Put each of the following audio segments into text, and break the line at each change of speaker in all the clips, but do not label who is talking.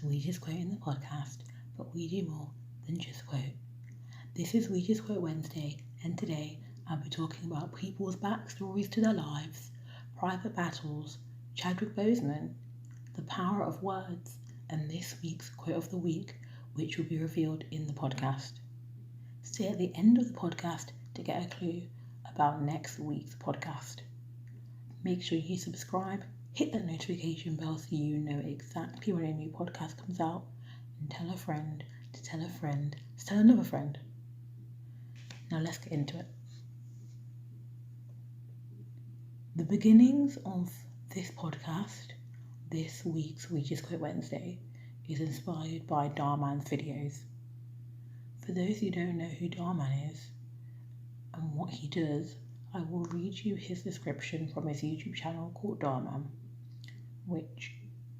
So we just quote in the podcast, but we do more than just quote. This is We Just Quote Wednesday, and today I'll be talking about people's backstories to their lives, private battles, Chadwick Boseman, the power of words, and this week's quote of the week, which will be revealed in the podcast. Stay at the end of the podcast to get a clue about next week's podcast. Make sure you subscribe, hit that notification bell so you know exactly when a new podcast comes out, and tell a friend to tell a friend to tell another friend. Now let's get into it. The beginnings of this podcast, this week's We Just Quote Wednesday, is inspired by Darman's videos. For those who don't know who Darman is and what he does, I will read you his description from his YouTube channel called Darman, which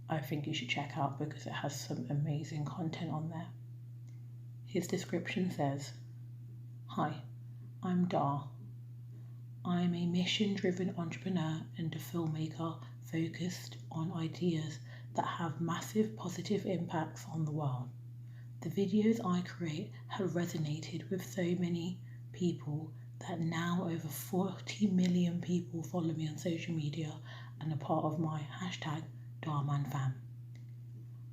I think you should check out because it has some amazing content on there. His description says, "Hi, I'm Dar. I am a mission-driven entrepreneur and a filmmaker focused on ideas that have massive positive impacts on the world. The videos I create have resonated with so many people that now over 40 million people follow me on social media and are part of my hashtag #DarmanFam.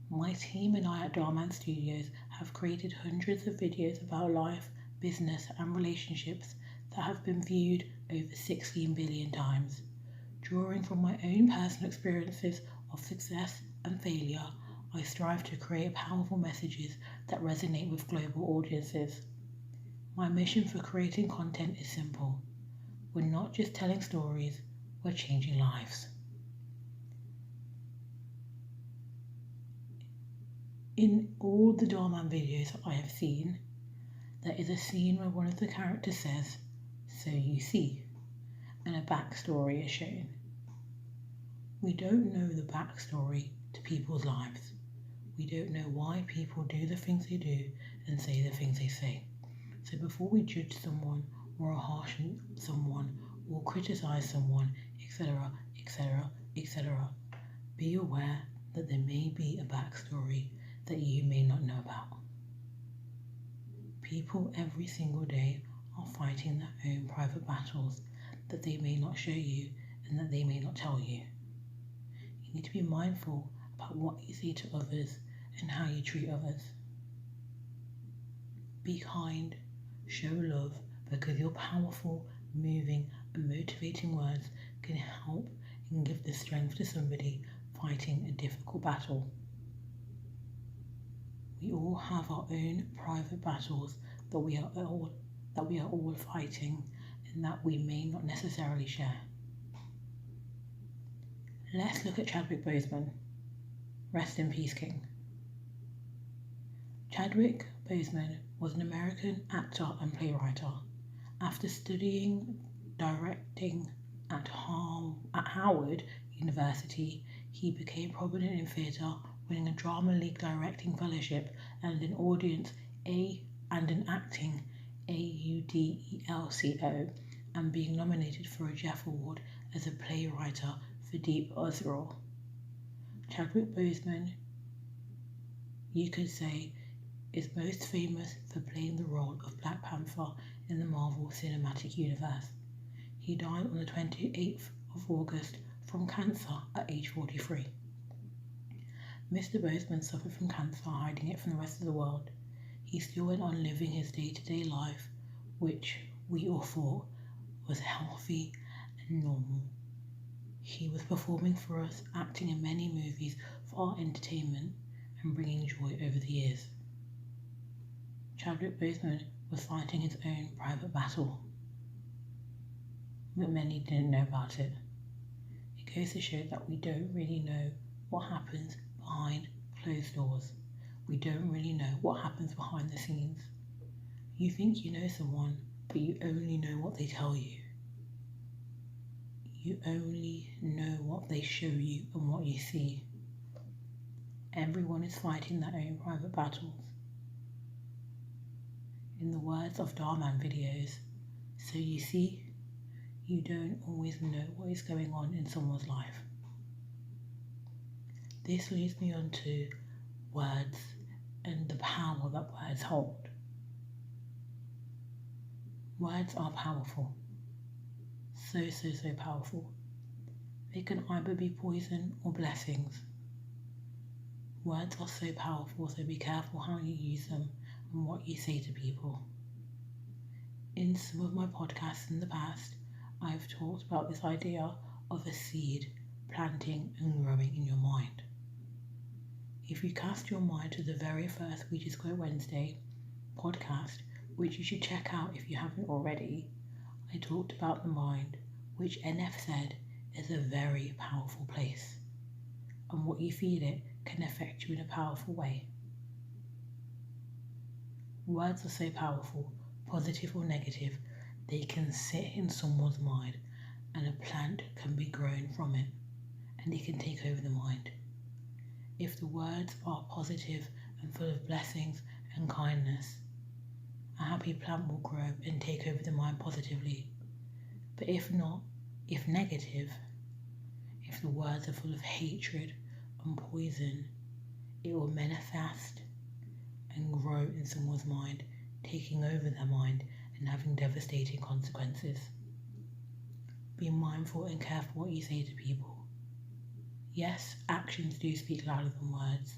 My team and I at Darman Studios have created hundreds of videos about life, business and relationships that have been viewed over 16 billion times. Drawing from my own personal experiences of success and failure, I strive to create powerful messages that resonate with global audiences. My mission for creating content is simple. We're not just telling stories, we're changing lives." In all the Darman videos I have seen, there is a scene where one of the characters says, "So you see," and a backstory is shown. We don't know the backstory to people's lives. We don't know why people do the things they do and say the things they say. So before we judge someone or are harsh on someone or criticize someone, etc., etc., etc., be aware that there may be a backstory that you may not know about. People every single day are fighting their own private battles that they may not show you and that they may not tell you. You need to be mindful about what you say to others and how you treat others. Be kind, show love, because your powerful, moving and motivating words can help and give the strength to somebody fighting a difficult battle. We all have our own private battles that we are all fighting and that we may not necessarily share. Let's look at Chadwick Boseman. Rest in peace, King. Chadwick Boseman was an American actor and playwright. After studying directing at Howard University, he became prominent in theatre, winning a Drama League Directing Fellowship and an Audience A and an Acting AUDELCO, and being nominated for a Jeff Award as a playwright for Deep Uproar. Chadwick Boseman, you could say, is most famous for playing the role of Black Panther in the Marvel Cinematic Universe. He died on the 28th of August from cancer at age 43. Mr. Boseman suffered from cancer, hiding it from the rest of the world. He still went on living his day-to-day life, which we all thought was healthy and normal. He was performing for us, acting in many movies for our entertainment and bringing joy over the years. Chadwick Boseman was fighting his own private battle, but many didn't know about it. It goes to show that we don't really know what happens behind closed doors. We don't really know what happens behind the scenes. You think you know someone, but you only know what they tell you. You only know what they show you and what you see. Everyone is fighting their own private battles. In the words of Darman videos, so you see, you don't always know what is going on in someone's life. This leads me on to words and the power that words hold. Words are powerful. So powerful. They can either be poison or blessings. Words are so powerful, so be careful how you use them and what you say to people. In some of my podcasts in the past, I've talked about this idea of a seed planting and growing in your mind. If you cast your mind to the very first We Just Quote Wednesday podcast, which you should check out if you haven't already, I talked about the mind, which NF said is a very powerful place, and what you feed it can affect you in a powerful way. Words are so powerful, positive or negative, they can sit in someone's mind and a plant can be grown from it, and it can take over the mind. If the words are positive and full of blessings and kindness, a happy plant will grow and take over the mind positively. But if not, if negative, if the words are full of hatred and poison, it will manifest and grow in someone's mind, taking over their mind and having devastating consequences. Be mindful and careful what you say to people. Yes, actions do speak louder than words,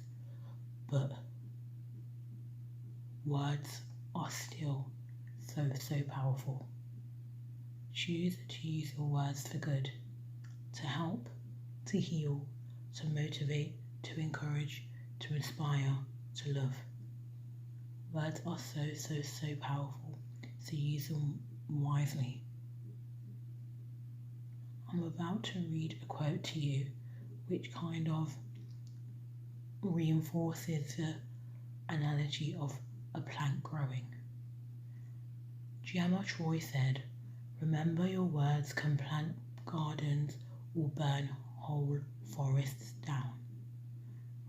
but words are still so powerful. Choose to use your words for good, to help, to heal, to motivate, to encourage, to inspire, to love. Words are so powerful, so use them wisely. I'm about to read a quote to you which kind of reinforces the analogy of a plant growing. Gemma Troy said, "Remember your words can plant gardens or burn whole forests down."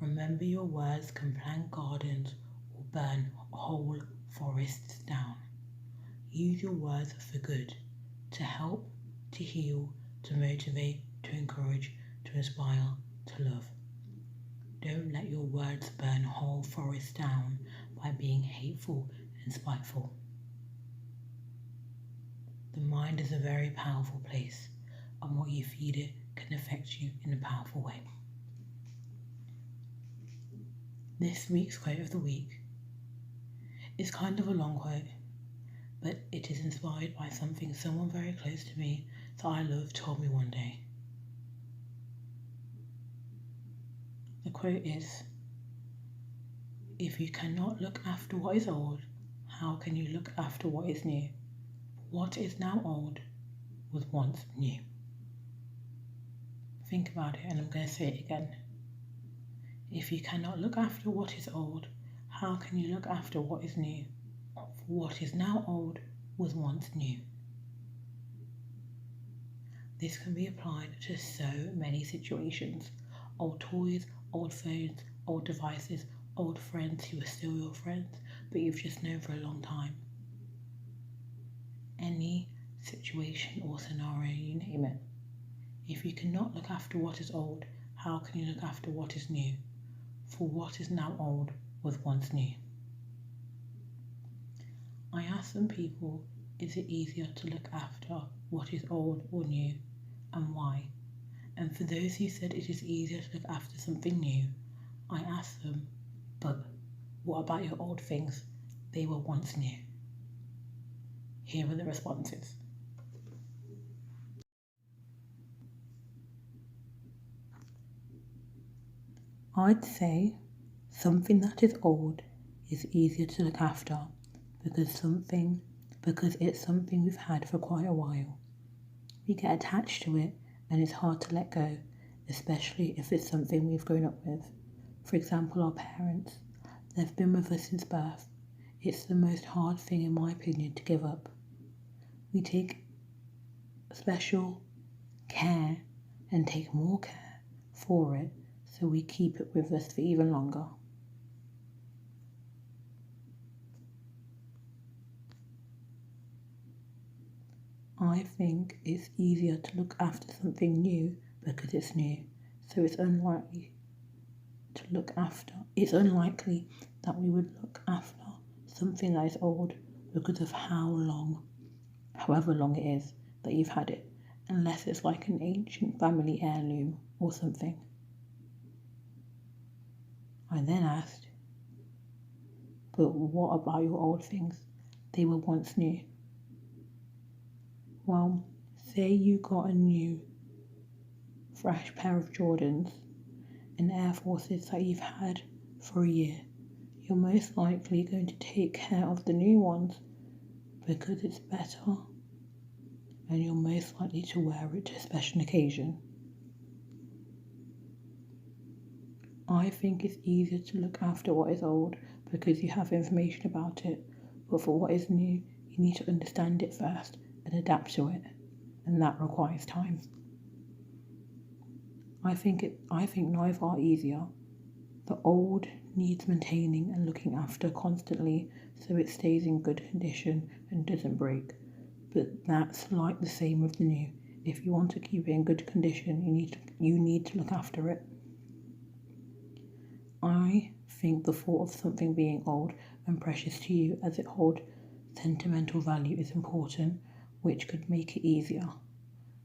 Remember your words can plant gardens or burn whole forests down. Use your words for good, to help, to heal, to motivate, to encourage, to inspire, to love. Don't let your words burn whole forests down by being hateful and spiteful. The mind is a very powerful place, and what you feed it can affect you in a powerful way. This week's quote of the week is kind of a long quote, but it is inspired by something someone very close to me that I love told me one day. The quote is, "If you cannot look after what is old, how can you look after what is new? What is now old was once new." Think about it, and I'm going to say it again. If you cannot look after what is old, how can you look after what is new? What is now old was once new. This can be applied to so many situations. Old toys, old phones, old devices, old friends who are still your friends, but you've just known for a long time. Any situation or scenario, you name it. If you cannot look after what is old, how can you look after what is new? For what is now old was once new. I asked some people, is it easier to look after what is old or new, and why? And for those who said it is easier to look after something new, I asked them, but what about your old things? They were once new. Here are the responses. I'd say something that is old is easier to look after because it's something we've had for quite a while. We get attached to it and it's hard to let go, especially if it's something we've grown up with. For example, our parents. They've been with us since birth. It's the most hard thing, in my opinion, to give up. We take special care and take more care for it, so we keep it with us for even longer. I think it's easier to look after something new because it's new, so it's unlikely to look after. It's unlikely that we would look after something that is old because of however long it is that you've had it, unless it's like an ancient family heirloom or something. I then asked, but what about your old things? They were once new. Well, say you got a new, fresh pair of Jordans and Air Forces that you've had for a year. You're most likely going to take care of the new ones because it's better and you're most likely to wear it to a special occasion. I think it's easier to look after what is old because you have information about it, but for what is new, you need to understand it first and adapt to it, and that requires time. I think neither are easier. The old needs maintaining and looking after constantly so it stays in good condition and doesn't break, but that's like the same with the new. If you want to keep it in good condition, you need to look after it. I think the thought of something being old and precious to you as it holds sentimental value is important, which could make it easier.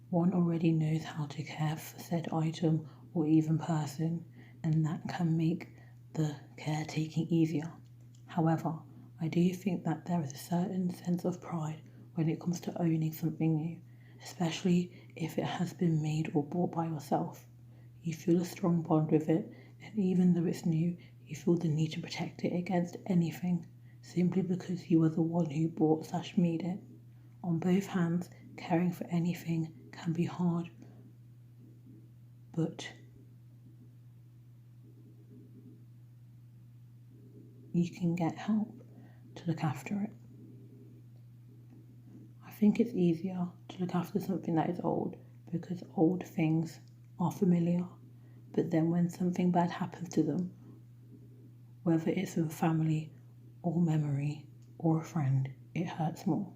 One already knows how to care for said item or even person, and that can make the caretaking easier. However, I do think that there is a certain sense of pride when it comes to owning something new, especially if it has been made or bought by yourself. You feel a strong bond with it, and even though it's new, you feel the need to protect it against anything, simply because you were the one who bought/made it. On both hands, caring for anything can be hard, but you can get help to look after it. I think it's easier to look after something that is old because old things are familiar, but then when something bad happens to them, whether it's with a family or memory or a friend, it hurts more.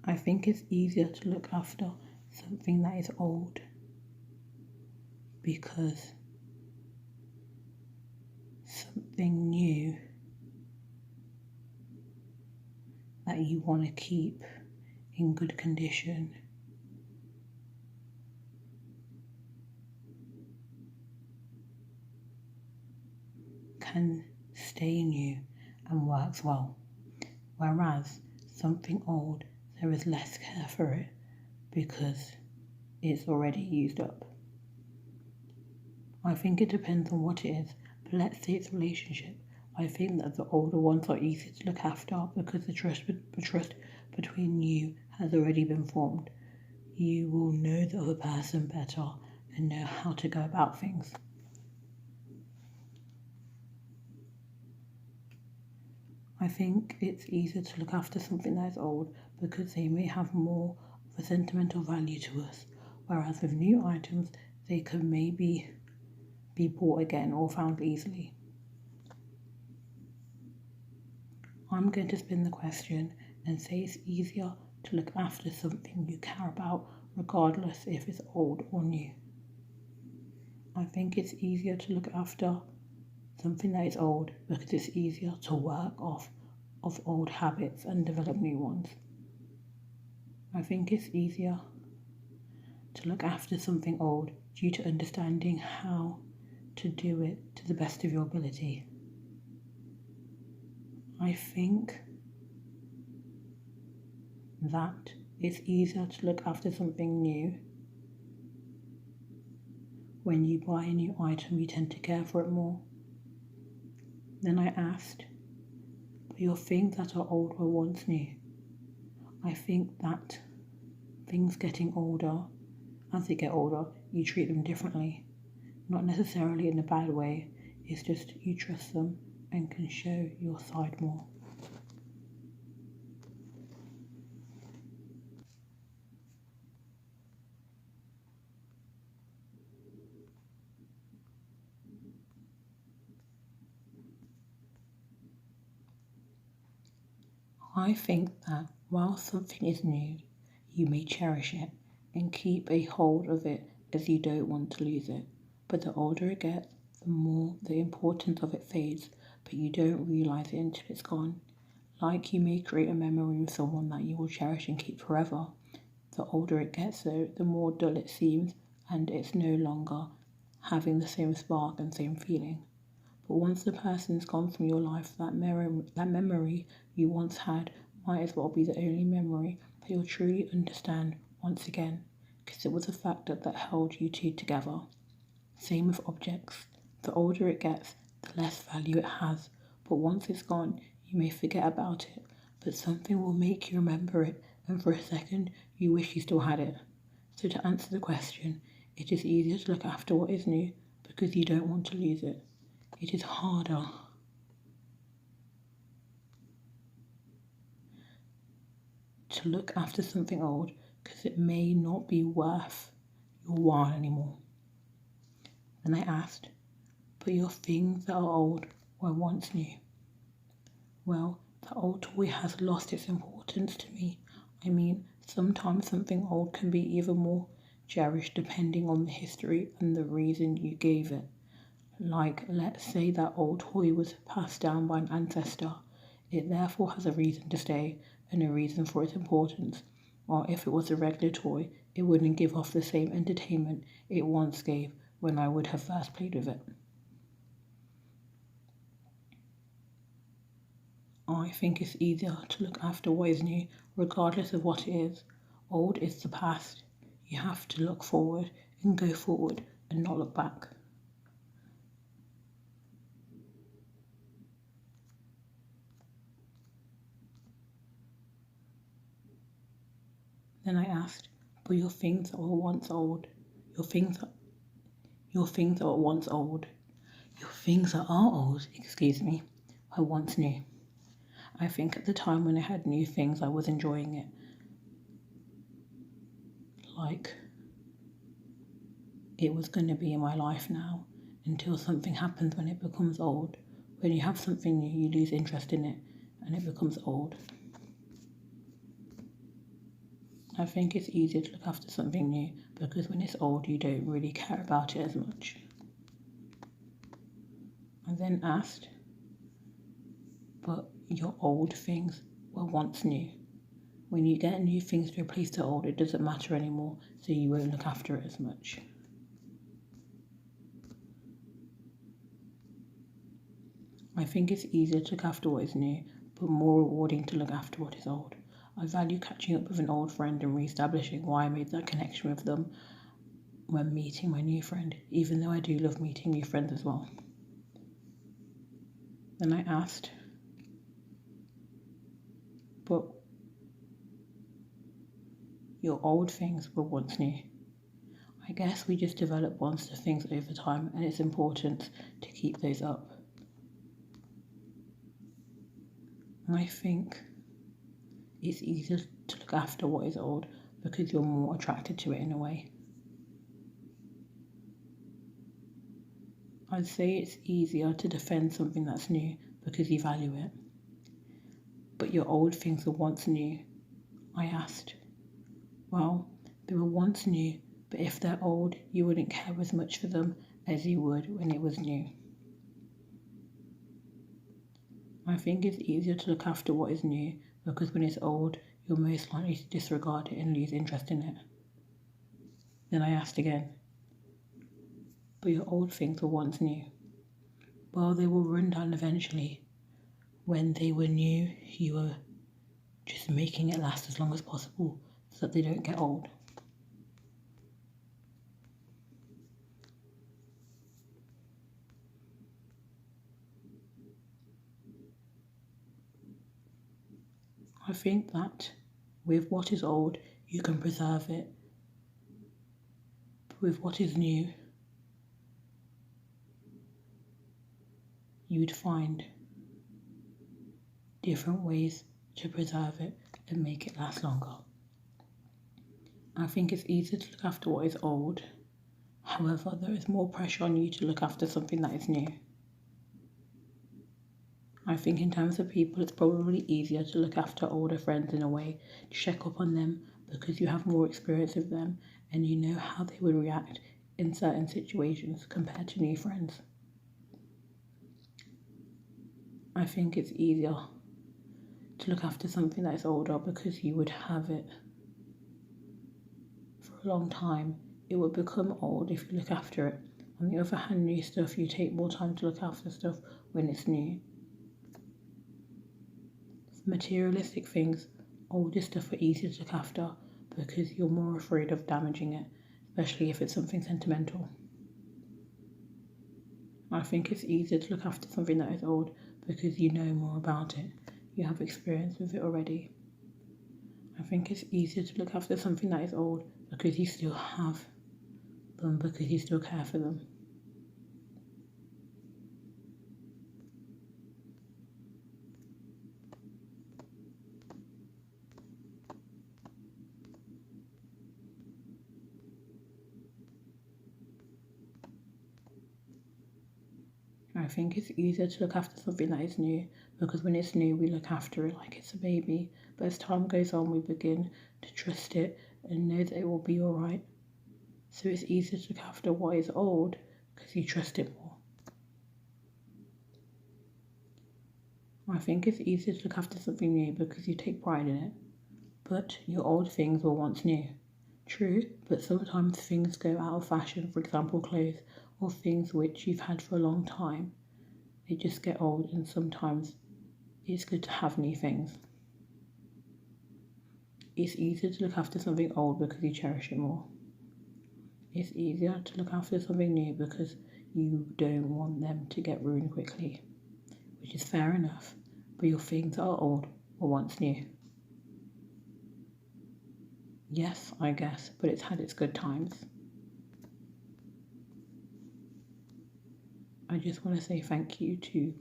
I think it's easier to look after something that is old because something new that you want to keep in good condition can stay new and works well, whereas something old, there is less care for it because it's already used up. I think it depends on what it is, but let's say it's a relationship. I think that the older ones are easier to look after because the trust between you has already been formed. You will know the other person better and know how to go about things. I think it's easier to look after something that is old because they may have more of a sentimental value to us, whereas with new items, they could maybe be bought again or found easily. I'm going to spin the question and say it's easier to look after something you care about regardless if it's old or new. I think it's easier to look after something that is old because it's easier to work off of old habits and develop new ones. I think it's easier to look after something old due to understanding how to do it to the best of your ability. I think that it's easier to look after something new. When you buy a new item, you tend to care for it more. Then I asked, but your things that are old were once new. I think that things getting older, as they get older, you treat them differently. Not necessarily in a bad way, it's just you trust them and can show your side more. I think that while something is new, you may cherish it and keep a hold of it as you don't want to lose it. But the older it gets, the more the importance of it fades, but you don't realise it until it's gone. Like you may create a memory with someone that you will cherish and keep forever. The older it gets though, the more dull it seems, and it's no longer having the same spark and same feeling. But once the person's gone from your life, that memory you once had might as well be the only memory that you'll truly understand once again, because it was a factor that held you two together. Same with objects. The older it gets, the less value it has, but once it's gone, you may forget about it, but something will make you remember it, and for a second, you wish you still had it. So to answer the question, it is easier to look after what is new because you don't want to lose it. It is harder to look after something old because it may not be worth your while anymore. Then I asked, but your things that are old were once new. Well, the old toy has lost its importance to me. I mean, sometimes something old can be even more cherished depending on the history and the reason you gave it. Like, let's say that old toy was passed down by an ancestor. It therefore has a reason to stay and a reason for its importance. Or if it was a regular toy, it wouldn't give off the same entertainment it once gave when I would have first played with it. I think it's easier to look after what is new, regardless of what it is. Old is the past. You have to look forward and go forward and not look back. Then I asked, but your things that were once old, your things that were once old, your things that are old, were once new. I think at the time when I had new things, I was enjoying it. Like it was going to be in my life now until something happens when it becomes old. When you have something new, you lose interest in it and it becomes old. I think it's easier to look after something new because when it's old, you don't really care about it as much. I then asked, but your old things were once new. When you get new things to replace the old, it doesn't matter anymore, so you won't look after it as much. I think it's easier to look after what is new, but more rewarding to look after what is old. I value catching up with an old friend and re-establishing why I made that connection with them when meeting my new friend, even though I do love meeting new friends as well. Then I asked, but your old things were once new. I guess we just develop bonds to things over time, and it's important to keep those up. I think it's easier to look after what is old because you're more attracted to it in a way. I'd say it's easier to defend something that's new because you value it. But your old things were once new. I asked, well, they were once new, but if they're old, you wouldn't care as much for them as you would when it was new. I think it's easier to look after what is new because when it's old, you're most likely to disregard it and lose interest in it. Then I asked again, but your old things were once new. Well, they will run down eventually. When they were new, you were just making it last as long as possible so that they don't get old. I think that with what is old, you can preserve it. But with what is new, you'd find different ways to preserve it and make it last longer. I think it's easier to look after what is old. However, there is more pressure on you to look after something that is new. I think in terms of people, it's probably easier to look after older friends in a way, to check up on them because you have more experience with them and you know how they would react in certain situations compared to new friends. I think it's easier to look after something that is older because you would have it for a long time. It would become old if you look after it. On the other hand, new stuff, you take more time to look after stuff when it's new. For materialistic things, older stuff are easier to look after because you're more afraid of damaging it, especially if it's something sentimental. I think it's easier to look after something that is old because you know more about it. You have experience with it already. I think it's easier to look after something that is old because you still have them, because you still care for them. I think it's easier to look after something that is new because when it's new, we look after it like it's a baby. But as time goes on, we begin to trust it and know that it will be alright. So it's easier to look after what is old because you trust it more. I think it's easier to look after something new because you take pride in it. But your old things were once new. True, but sometimes things go out of fashion, for example clothes, or things which you've had for a long time. They just get old, and sometimes it's good to have new things. It's easier to look after something old because you cherish it more. It's easier to look after something new because you don't want them to get ruined quickly, which is fair enough, but your things that are old were once new. Yes, I guess, but it's had its good times. I just want to say thank you to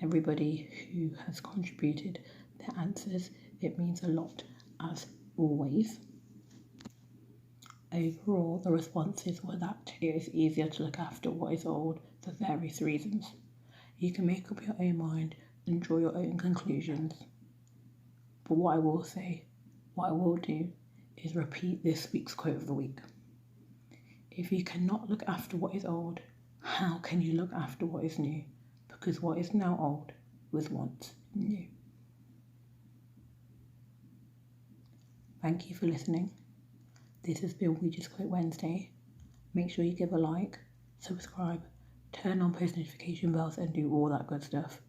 everybody who has contributed their answers. It means a lot, as always. Overall, the responses were that it is easier to look after what is old for various reasons. You can make up your own mind and draw your own conclusions. But what I will do, is repeat this week's quote of the week. If you cannot look after what is old, how can you look after what is new? Because what is now old was once new. Thank you for listening. This has been We Just Quote Wednesday. Make sure you give a like, subscribe, turn on post notification bells and do all that good stuff.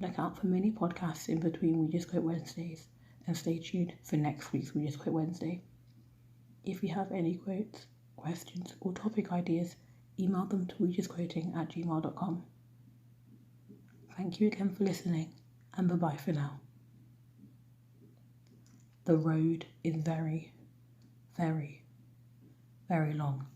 Look out for mini podcasts in between We Just Quote Wednesdays and stay tuned for next week's We Just Quote Wednesday. If you have any quotes, questions or topic ideas, email them to wejustquoting@gmail.com. Thank you again for listening and bye-bye for now. The road is very, very, very long.